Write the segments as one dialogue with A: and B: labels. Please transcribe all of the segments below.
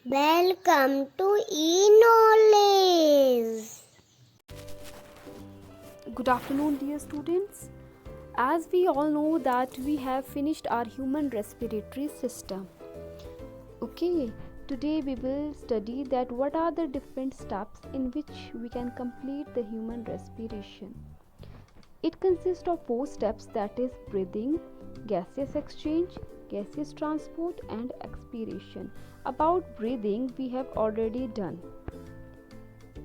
A: Welcome to e-knowledge.
B: Good afternoon, dear students. As we all know that we have finished our human respiratory system. Okay, today we will study that what are the different steps in which we can complete the human respiration. It consists of 4 steps, that is breathing, gaseous exchange, gaseous transport and expiration. About breathing we have already done.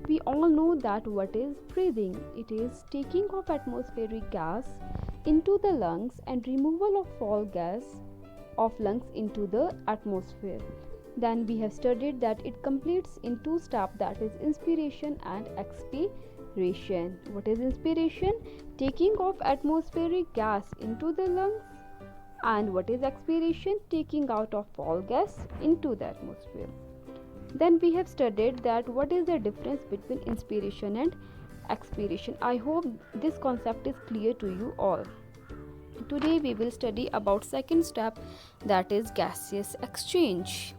B: We all know that what is breathing. It is taking of atmospheric gas into the lungs and removal of fall gas of lungs into the atmosphere. Then we have studied that it completes in 2 steps, that is inspiration and expiration. What is inspiration? Taking of atmospheric gas into the lungs. And what is expiration? Taking out of fall gas into the atmosphere. Then we have studied that what is the difference between inspiration and expiration. I hope this concept is clear to you all. Today we will study about second step, that is gaseous exchange.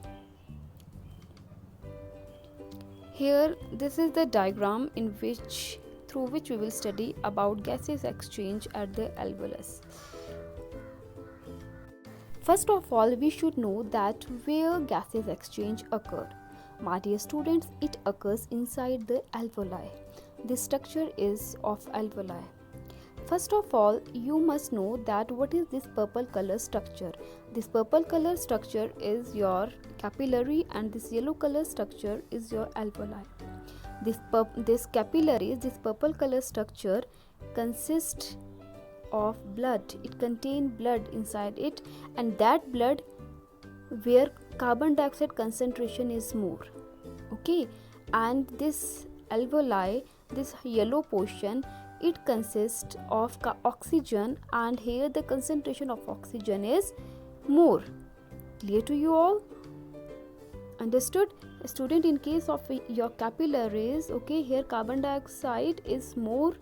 B: Here this is the diagram through which we will study about gaseous exchange at the alveolus. First of all, we should know that where gaseous exchange occurred. My dear students, it occurs inside the alveoli. This structure is of alveoli. First of all, you must know that what is this purple color structure. This purple color structure is your capillary and this yellow color structure is your alveoli. This capillaries, this purple color structure consists of blood. It contains blood inside it, and that blood where carbon dioxide concentration is more. Okay, and this alveoli, this yellow portion, it consists of oxygen, and here the concentration of oxygen is more. Clear to you all? Understood? Student, in case of your capillaries, okay, here carbon dioxide is more,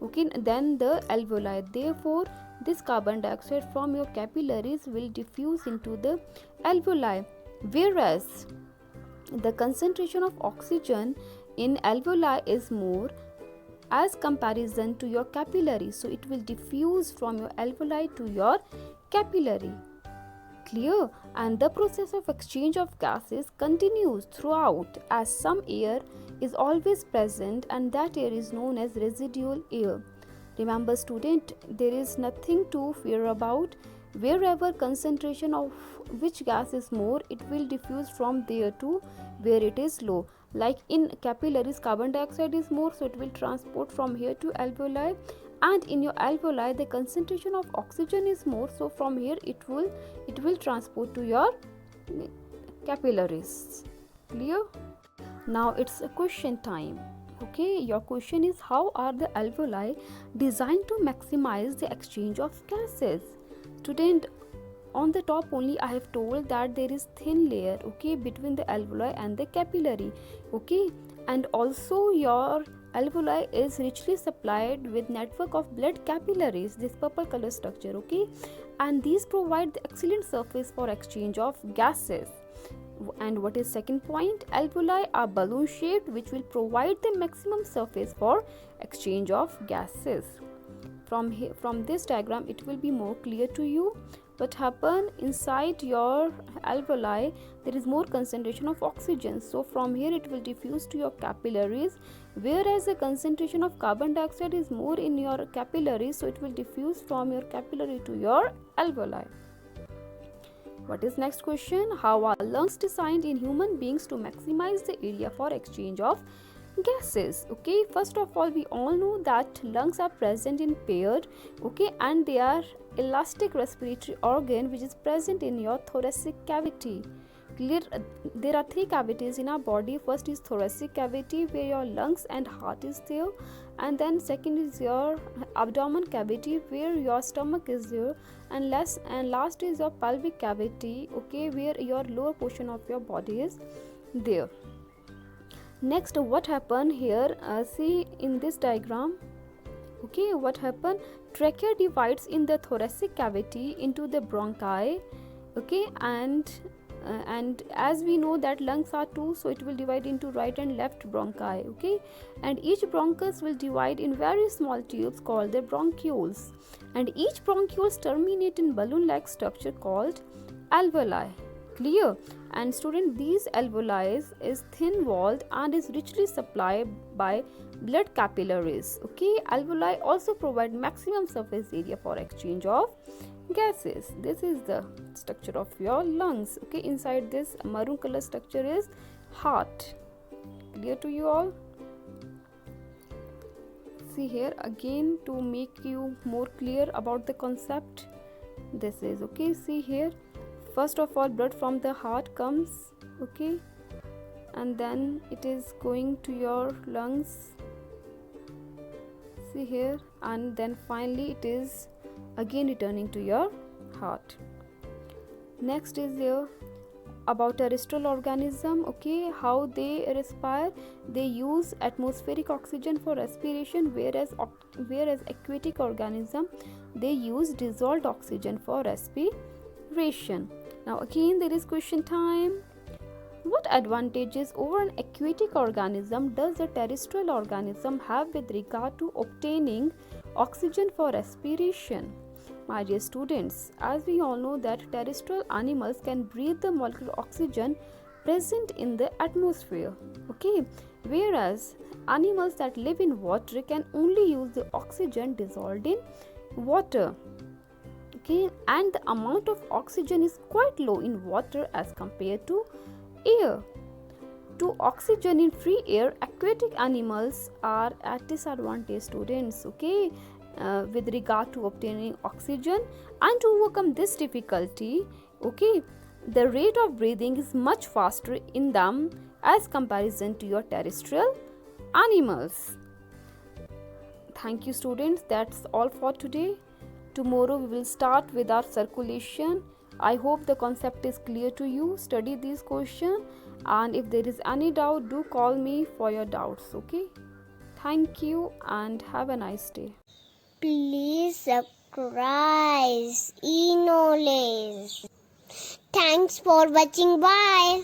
B: okay, than the alveoli. Therefore this carbon dioxide from your capillaries will diffuse into the alveoli, whereas the concentration of oxygen in alveoli is more as comparison to your capillary, so it will diffuse from your alveoli to your capillary. Clear? And the process of exchange of gases continues throughout, as some air is always present and that air is known as residual air. Remember student, there is nothing to fear about. Wherever concentration of which gas is more, it will diffuse from there to where it is low. Like in capillaries, carbon dioxide is more, so it will transport from here to alveoli, and in your alveoli the concentration of oxygen is more, so from here it will transport to your capillaries. Clear? Now it's a question time. Okay, your question is, how are the alveoli designed to maximize the exchange of gases? Student, on the top only I have told that there is thin layer, okay, between the alveoli and the capillary, okay, and also your alveoli is richly supplied with network of blood capillaries, this purple color structure, okay, and these provide the excellent surface for exchange of gases. And what is second point? Alveoli are balloon shaped, which will provide the maximum surface for exchange of gases. From this diagram it will be more clear to you. What happen inside your alveoli, there is more concentration of oxygen, so from here it will diffuse to your capillaries, whereas the concentration of carbon dioxide is more in your capillaries, so it will diffuse from your capillary to your alveoli. What is next question? How are lungs designed in human beings to maximize the area for exchange of gases? Okay, first of all, we all know that lungs are present in paired, okay, and they are elastic respiratory organ which is present in your thoracic cavity. Clear? There are 3 cavities in our body. First is thoracic cavity where your lungs and heart is there, and then second is your abdomen cavity where your stomach is there, and last is your pelvic cavity, okay, where your lower portion of your body is there. Next, what happened here, see in this diagram, okay, what happened, trachea divides in the thoracic cavity into the bronchi, okay, and And as we know that lungs are two, so it will divide into right and left bronchi. Okay, and each bronchus will divide in very small tubes called the bronchioles, and each bronchioles terminate in balloon like structure called alveoli. Clear? And student, these alveoli is thin walled and is richly supplied by blood capillaries. Okay, alveoli also provide maximum surface area for exchange of gases. This is the structure of your lungs. Okay, inside this maroon color structure is heart. Clear to you all? See here again to make you more clear about the concept. This is okay. See here, first of all blood from the heart comes, okay, and then it is going to your lungs. See here, and then finally it is again returning to your heart. Next is here about terrestrial organism. Okay, how they respire. They use atmospheric oxygen for respiration, whereas aquatic organism they use dissolved oxygen for respiration. Now again there is question time. What advantages over an aquatic organism does a terrestrial organism have with regard to obtaining oxygen for respiration? My dear students, as we all know that terrestrial animals can breathe the molecular oxygen present in the atmosphere, okay, whereas animals that live in water can only use the oxygen dissolved in water. Okay, and the amount of oxygen is quite low in water as compared to air. To oxygen in free air, aquatic animals are at disadvantage, students, okay, with regard to obtaining oxygen. And to overcome this difficulty, okay, the rate of breathing is much faster in them as comparison to your terrestrial animals. Thank you, students. That's all for today. Tomorrow we will start with our circulation. I hope the concept is clear to you. Study these questions, and if there is any doubt, do call me for your doubts. Okay, thank you and have a nice day.
A: Please subscribe e-knowledge. Thanks for watching. Bye.